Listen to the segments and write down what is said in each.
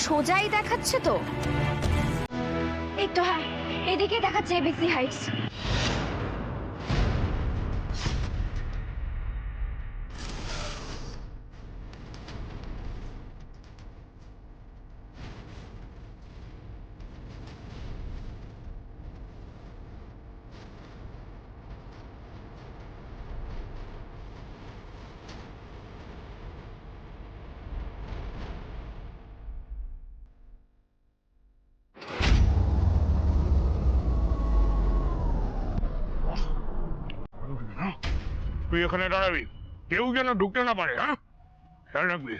সোজাই দেখাচ্ছে তো? এই তো, হ্যাঁ, এদিকে দেখাচ্ছে এবিসি হাইটস। তুই এখানে দাঁড়াবি, কেউ যেন ঢুকতে না পারে। হ্যাঁ, খেয়াল রাখবি।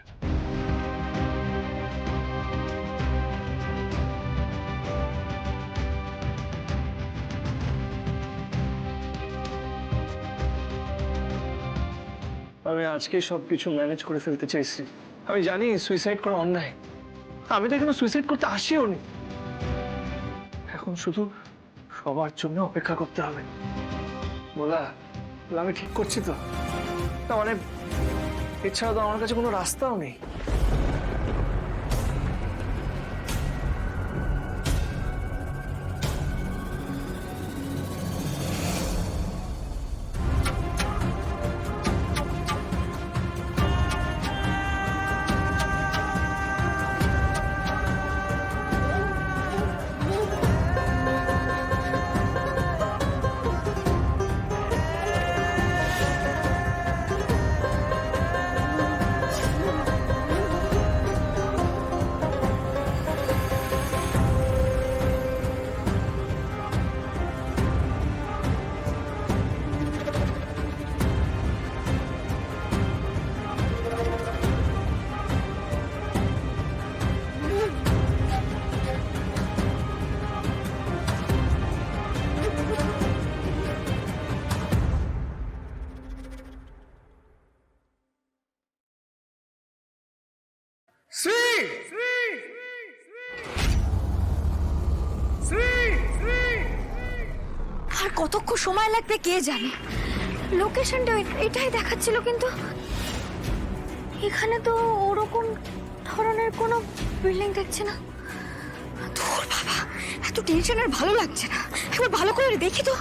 আমি আজকে সবকিছু ম্যানেজ করে ফেলতে চাইছি। আমি জানি সুইসাইড করা অন্যায়, আমি তো এখানে সুইসাইড করতে আসিও নি। এখন শুধু সবার জন্য অপেক্ষা করতে হবে। বলা আমি ঠিক করছি তো? না মানে এছাড়া তো আমার কাছে কোনো রাস্তাও নেই। আর কতক্ষণ সময় লাগবে কে জানে। লোকেশনটা এটাই দেখাচ্ছিল, কিন্তু এখানে তো ওরকম ধরনের কোনো বিল্ডিং দেখছে না। ধুর বাবা, এত টেনশন আর ভালো লাগছে না। একবার ভালো করে দেখি তো।